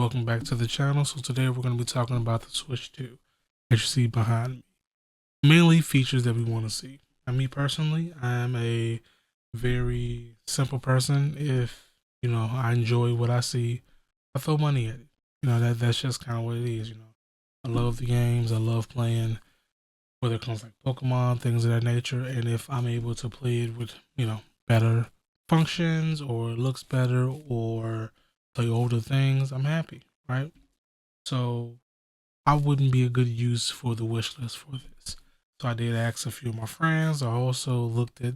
welcome back to the channel. So today we're going to be talking about the Switch 2 that you see behind me. Mainly features that we want to see. And me personally, I am a very simple person. If, I enjoy what I see, I throw money at it. That's just kind of what it is, I love the games. I love playing, whether it comes like Pokemon, things of that nature. And if I'm able to play it with, better functions or it looks better or play older things, I'm happy, right? So I wouldn't be a good use for the wish list for this. So I did ask a few of my friends. I also looked at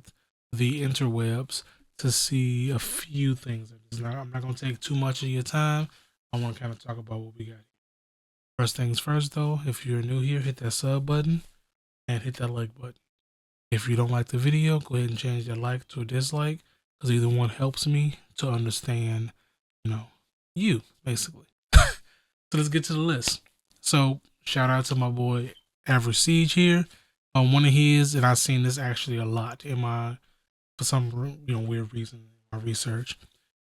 the interwebs to see a few things. I'm not going to take too much of your time. I want to kind of talk about what we got here. First things first, though, if you're new here, hit that sub button and hit that like button. If you don't like the video, go ahead and change that like to a dislike, because either one helps me to understand, you, basically. So let's get to the list. So shout out to my boy Average Siege here. One of his, and I've seen this actually a lot in for some weird reason in my research,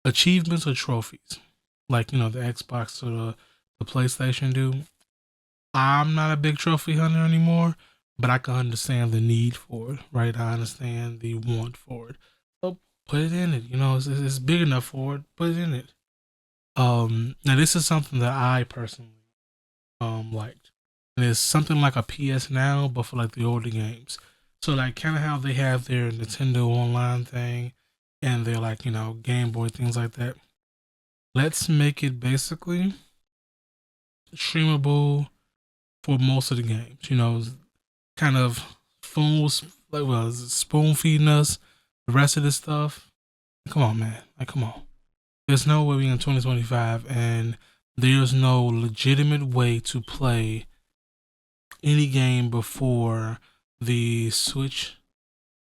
achievements or trophies, like the Xbox or the PlayStation do. I'm not a big trophy hunter anymore, but I can understand the need for it, right? I understand the want for it. So put it in it. It's big enough for it. Put it in it. Now this is something that I personally liked, and it's something like a PS Now, but for like the older games. So like kind of how they have their Nintendo Online thing, and their like Game Boy, things like that. Let's make it basically streamable for most of the games. Kind of fools spoon feeding us the rest of this stuff. Come on, man. Like, come on. There's no way we in 2025 and there's no legitimate way to play any game before the Switch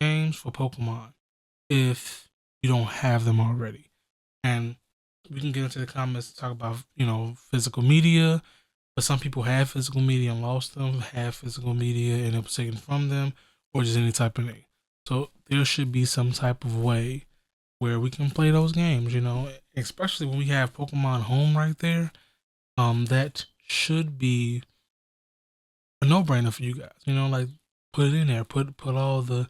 games for Pokemon if you don't have them already. And we can get into the comments to talk about, physical media, but some people have physical media and lost them, have physical media and it was taken from them, or just any type of thing. So there should be some type of way where we can play those games, especially when we have Pokemon Home right there. That should be a no-brainer for you guys. Like put it in there, put all the,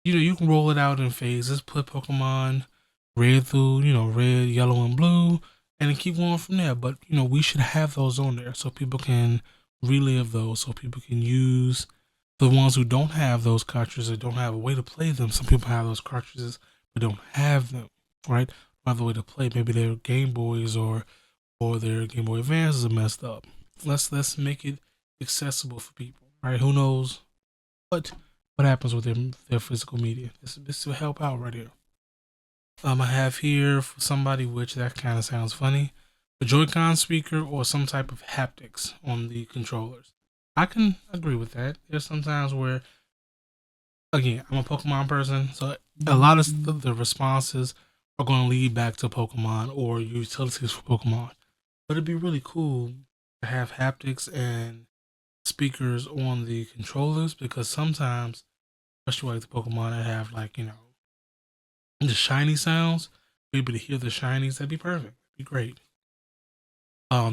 you can roll it out in phases. Put Pokemon Red through, red, yellow, and blue, and then keep going from there. But we should have those on there so people can relive those, so people can use the ones who don't have those cartridges or don't have a way to play them. Some people have those cartridges but don't have them, right? By the way to play, maybe their Game Boys or their Game Boy Advances are messed up. Let's make it accessible for people, right? Who knows what happens with their physical media? This will help out right here. I have here for somebody, which that kind of sounds funny, a Joy-Con speaker or some type of haptics on the controllers. I can agree with that. There's sometimes where, again, I'm a Pokemon person, so a lot of the responses are going to lead back to Pokemon or utilities for Pokemon. But it'd be really cool to have haptics and speakers on the controllers, because sometimes, especially like the Pokemon that have like, the shiny sounds, be able to hear the shinies, that'd be perfect. That'd be great.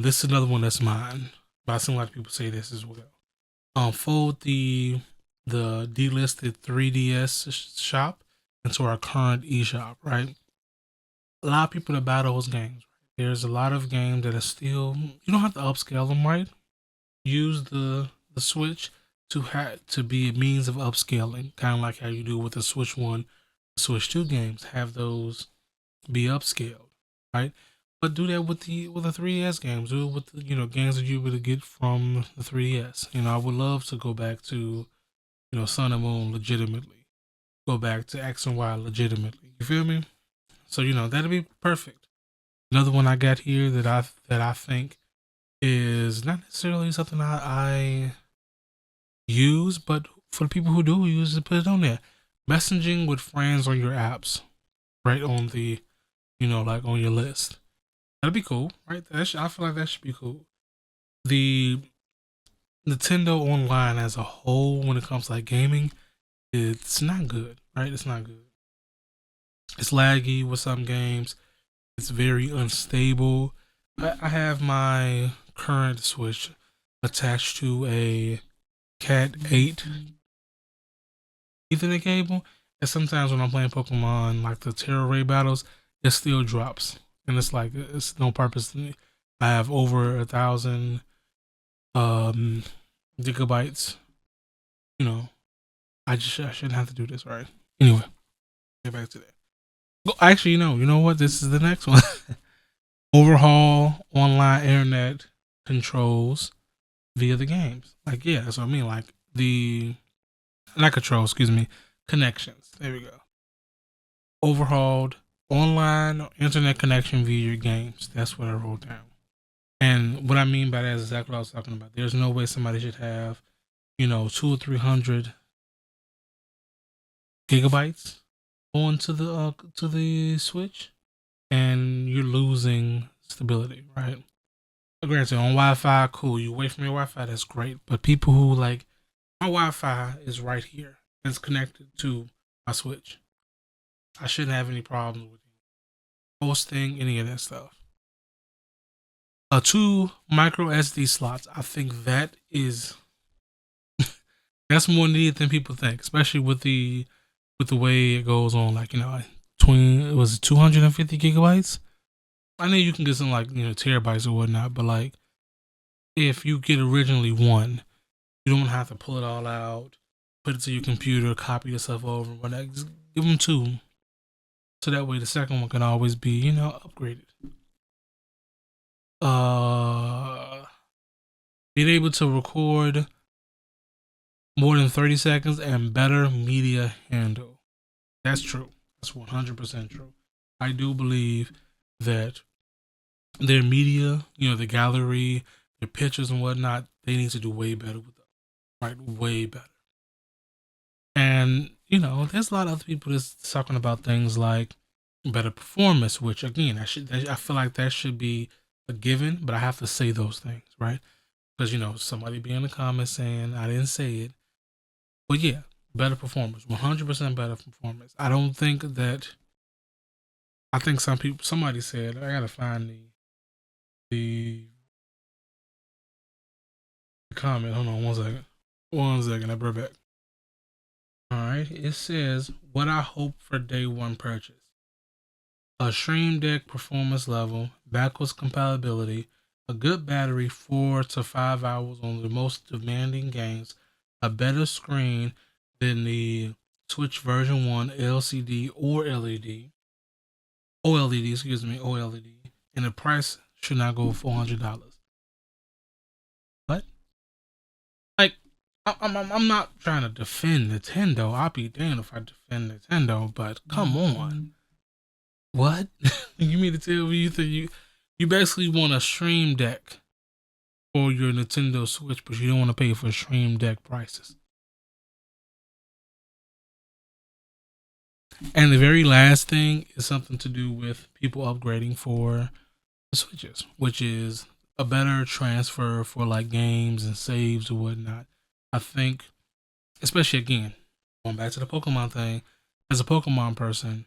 This is another one that's mine, but I've seen a lot of people say this as well. Fold the delisted 3DS shop into our current eShop, right? A lot of people that buy those games. There's a lot of games that are still, you don't have to upscale them, right? Use the Switch to be a means of upscaling, kind of like how you do with the Switch 1, Switch 2 games. Have those be upscaled, right? But do that with the 3DS games. Do it with the games that you would get from the 3DS. I would love to go back to Sun and Moon legitimately. Go back to X and Y legitimately. You feel me? So that'd be perfect. Another one I got here that I think is not necessarily something I use, but for the people who do use it, put it on there. Messaging with friends on your apps, right on the, like on your list. That'd be cool, right? I feel like that should be cool. The Nintendo Online as a whole, when it comes to like gaming, it's not good, right? It's not good. It's laggy with some games. It's very unstable. I have my current Switch attached to a Cat 8 Ethernet cable, and sometimes when I'm playing Pokemon, like the Terra Ray battles, it still drops, and it's like it's no purpose to me. I have over 1,000 um, gigabytes. You know, I shouldn't have to do this, right? Anyway, get back to that. Well, actually, you know what? This is the next one. Overhaul online internet controls via the games. Like, yeah, that's what I mean. Like the not controls, excuse me, connections. There we go. Overhauled online internet connection via your games. That's what I wrote down. And what I mean by that is exactly what I was talking about. There's no way somebody should have, 200 or 300 gigabytes onto the Switch, and you're losing stability, right? Granted, on Wi-Fi, cool. You away from your Wi-Fi, that's great. But people who like my Wi-Fi is right here. It's connected to my Switch. I shouldn't have any problems with hosting any of that stuff. 2 micro SD slots. I think that's more needed than people think, especially with the way it goes on. Like, it was 250 gigabytes. I know you can get some like terabytes or whatnot, but like if you get originally one, you don't have to pull it all out, put it to your computer, copy yourself over, and whatnot. Just give them 2, so that way the second one can always be upgraded. Being able to record more than 30 seconds and better media handle. That's true. That's 100% true. I do believe that their media, the gallery, their pictures and whatnot, they need to do way better with them. Right? Way better. And, there's a lot of other people that's talking about things like better performance, which again, I feel like that should be a given, but I have to say those things, right? Because, somebody be in the comments saying I didn't say it. But yeah, better performance, 100% better performance. I think somebody said, I gotta find the comment. Hold on 1 second. 1 second, I'll be right back. Alright, it says, what I hope for day 1 purchase. A Stream Deck performance level, backwards compatibility, a good battery, 4 to 5 hours on the most demanding games, a better screen than the Switch version 1 LCD or LED, OLED, OLED, and the price should not go $400. What? Like, I'm not trying to defend Nintendo. I'll be damned if I defend Nintendo, but come on. What? You mean to tell me you think you basically want a Stream Deck for your Nintendo Switch, but you don't want to pay for Stream Deck prices? And the very last thing is something to do with people upgrading for the Switches, which is a better transfer for like games and saves or whatnot. I think, especially again, going back to the Pokemon thing, as a Pokemon person,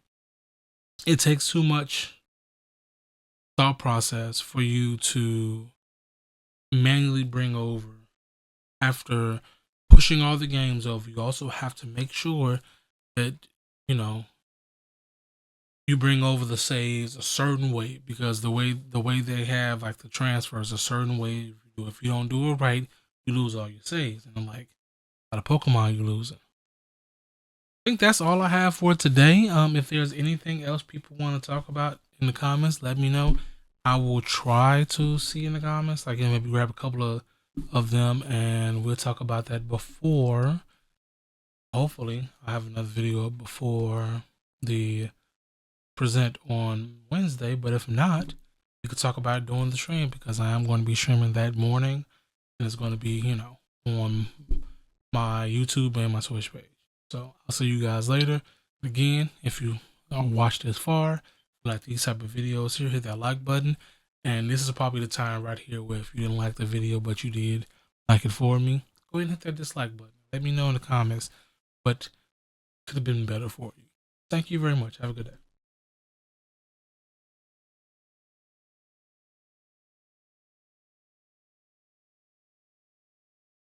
it takes too much thought process for you to manually bring over after pushing all the games over. You also have to make sure that you know you bring over the saves a certain way, because the way they have like the transfers a certain way. If you don't do it right, you lose all your saves. And I'm like, out of Pokemon, you lose it. I think that's all I have for today. If there's anything else people want to talk about in the comments, let me know. I will try to see in the comments. Like, maybe grab a couple of them, and we'll talk about that before. Hopefully, I have another video up before the present on Wednesday. But if not, we could talk about it during the stream, because I am going to be streaming that morning, and it's going to be on my YouTube and my Twitch page. So I'll see you guys later. Again, if you watched this far, like these type of videos here, hit that like button. And this is probably the time right here where if you didn't like the video but you did like it for me, go ahead and hit that dislike button. Let me know in the comments what could have been better for you. Thank you very much. Have a good day.